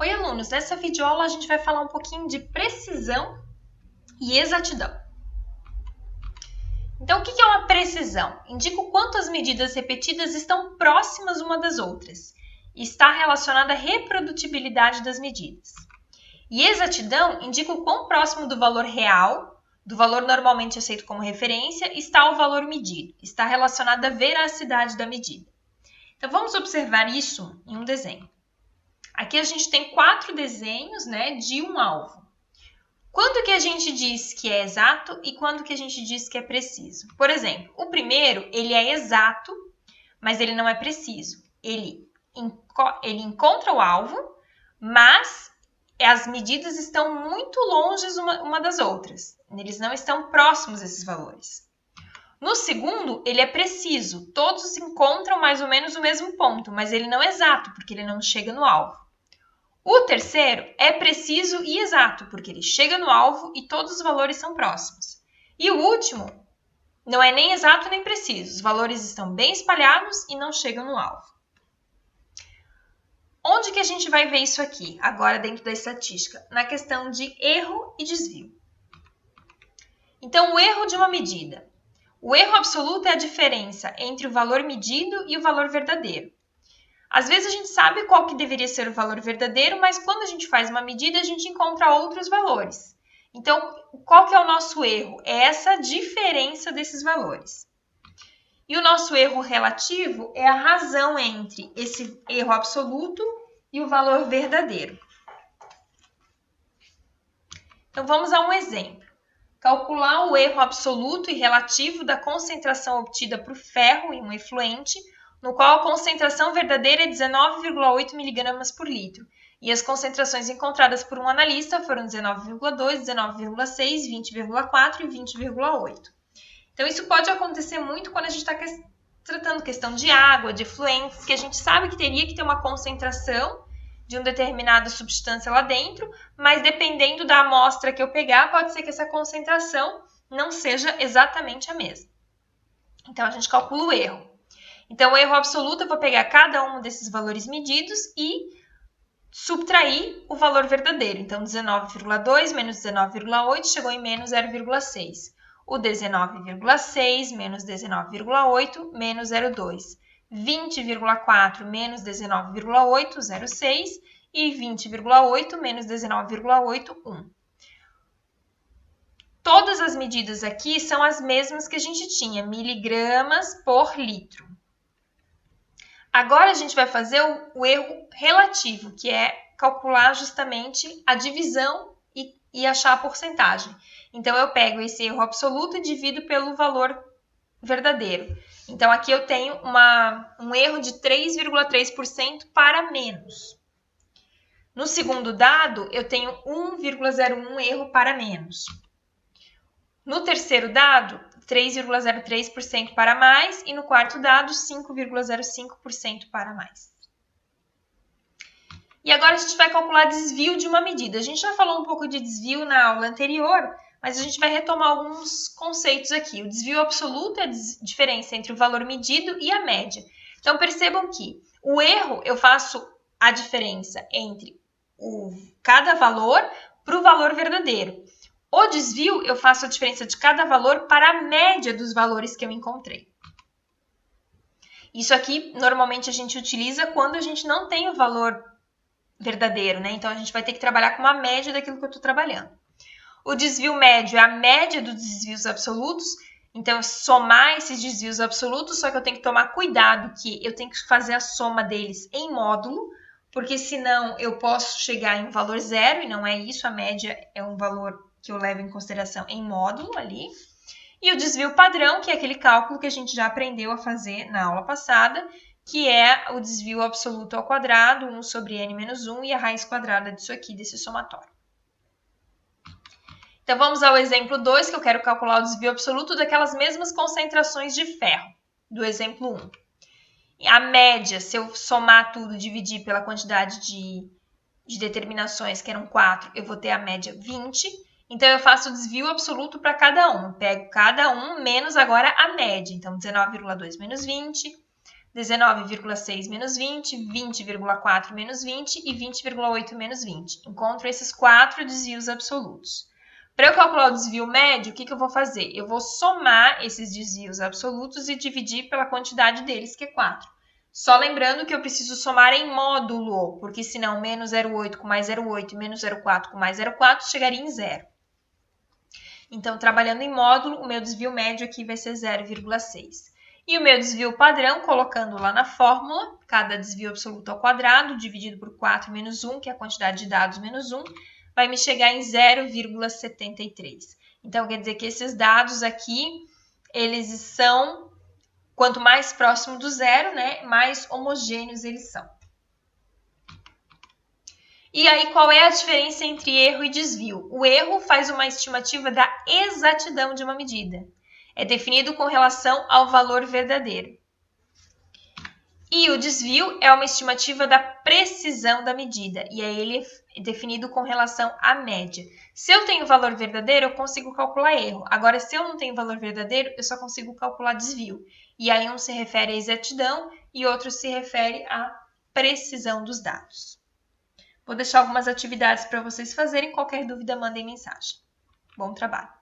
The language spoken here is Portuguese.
Oi, alunos! Nessa videoaula a gente vai falar um pouquinho de precisão e exatidão. Então, o que é uma precisão? Indica o quanto as medidas repetidas estão próximas uma das outras e está relacionada à reprodutibilidade das medidas. E exatidão indica o quão próximo do valor real, do valor normalmente aceito como referência, está o valor medido, está relacionada à veracidade da medida. Então, vamos observar isso em um desenho. Aqui a gente tem 4 desenhos, de um alvo. Quando que a gente diz que é exato e quando que a gente diz que é preciso? Por exemplo, o primeiro, ele é exato, mas ele não é preciso. Ele encontra o alvo, mas as medidas estão muito longe uma das outras. Eles não estão próximos desses valores. No segundo, ele é preciso. Todos encontram mais ou menos o mesmo ponto, mas ele não é exato, porque ele não chega no alvo. O terceiro é preciso e exato, porque ele chega no alvo e todos os valores são próximos. E o último não é nem exato nem preciso. Os valores estão bem espalhados e não chegam no alvo. Onde que a gente vai ver isso aqui, agora dentro da estatística? Na questão de erro e desvio. Então, o erro de uma medida. O erro absoluto é a diferença entre o valor medido e o valor verdadeiro. Às vezes a gente sabe qual que deveria ser o valor verdadeiro, mas quando a gente faz uma medida, a gente encontra outros valores. Então, qual que é o nosso erro? É essa diferença desses valores. E o nosso erro relativo é a razão entre esse erro absoluto e o valor verdadeiro. Então, vamos a um exemplo. Calcular o erro absoluto e relativo da concentração obtida para o ferro em um efluente, no qual a concentração verdadeira é 19,8 mg por litro, e as concentrações encontradas por um analista foram 19,2, 19,6, 20,4 e 20,8. Então, isso pode acontecer muito quando a gente está tratando questão de água, de efluentes, que a gente sabe que teria que ter uma concentração de uma determinada substância lá dentro, mas dependendo da amostra que eu pegar, pode ser que essa concentração não seja exatamente a mesma. Então, a gente calcula o erro. Então, o erro absoluto, eu vou pegar cada um desses valores medidos e subtrair o valor verdadeiro. Então, 19,2 menos 19,8 chegou em menos 0,6. O 19,6 menos 19,8 menos 0,2. 20,4 menos 19,8, 0,6. E 20,8 menos 19,8, 1. Todas as medidas aqui são as mesmas que a gente tinha, miligramas por litro. Agora, a gente vai fazer o erro relativo, que é calcular justamente a divisão e achar a porcentagem. Então, eu pego esse erro absoluto e divido pelo valor verdadeiro. Então, aqui eu tenho um erro de 3,3% para menos. No segundo dado, eu tenho 1,01 erro para menos. No terceiro dado, 3,03% para mais e no quarto dado, 5,05% para mais. E agora a gente vai calcular desvio de uma medida. A gente já falou um pouco de desvio na aula anterior, mas a gente vai retomar alguns conceitos aqui. O desvio absoluto é a diferença entre o valor medido e a média. Então, percebam que o erro, eu faço a diferença entre cada valor para o valor verdadeiro. O desvio, eu faço a diferença de cada valor para a média dos valores que eu encontrei. Isso aqui, normalmente, a gente utiliza quando a gente não tem o valor verdadeiro, Então, a gente vai ter que trabalhar com uma média daquilo que eu estou trabalhando. O desvio médio é a média dos desvios absolutos. Então, somar esses desvios absolutos, só que eu tenho que tomar cuidado que eu tenho que fazer a soma deles em módulo, porque senão eu posso chegar em um valor zero, e não é isso, a média é um valor que eu levo em consideração em módulo ali. E o desvio padrão, que é aquele cálculo que a gente já aprendeu a fazer na aula passada, que é o desvio absoluto ao quadrado, 1 sobre n menos 1, e a raiz quadrada disso aqui, desse somatório. Então, vamos ao exemplo 2, que eu quero calcular o desvio absoluto daquelas mesmas concentrações de ferro, do exemplo 1. A média, se eu somar tudo e dividir pela quantidade de determinações, que eram 4, eu vou ter a média 20. Então, eu faço o desvio absoluto para cada um. Pego cada um menos agora a média. Então, 19,2 menos 20, 19,6 menos 20, 20,4 menos 20 e 20,8 menos 20. Encontro esses 4 desvios absolutos. Para eu calcular o desvio médio, o que eu vou fazer? Eu vou somar esses desvios absolutos e dividir pela quantidade deles, que é 4. Só lembrando que eu preciso somar em módulo, porque senão menos 0,8 com mais 0,8 e menos 0,4 com mais 0,4 chegaria em 0. Então, trabalhando em módulo, o meu desvio médio aqui vai ser 0,6. E o meu desvio padrão, colocando lá na fórmula, cada desvio absoluto ao quadrado, dividido por 4 menos 1, que é a quantidade de dados menos 1, vai me chegar em 0,73. Então, quer dizer que esses dados aqui, eles são, quanto mais próximo do zero, né, mais homogêneos eles são. E aí, qual é a diferença entre erro e desvio? O erro faz uma estimativa da exatidão de uma medida. É definido com relação ao valor verdadeiro. E o desvio é uma estimativa da precisão da medida, e aí ele é definido com relação à média. Se eu tenho valor verdadeiro, eu consigo calcular erro. Agora, se eu não tenho valor verdadeiro, eu só consigo calcular desvio. E aí um se refere à exatidão e outro se refere à precisão dos dados. Vou deixar algumas atividades para vocês fazerem. Qualquer dúvida, mandem mensagem. Bom trabalho!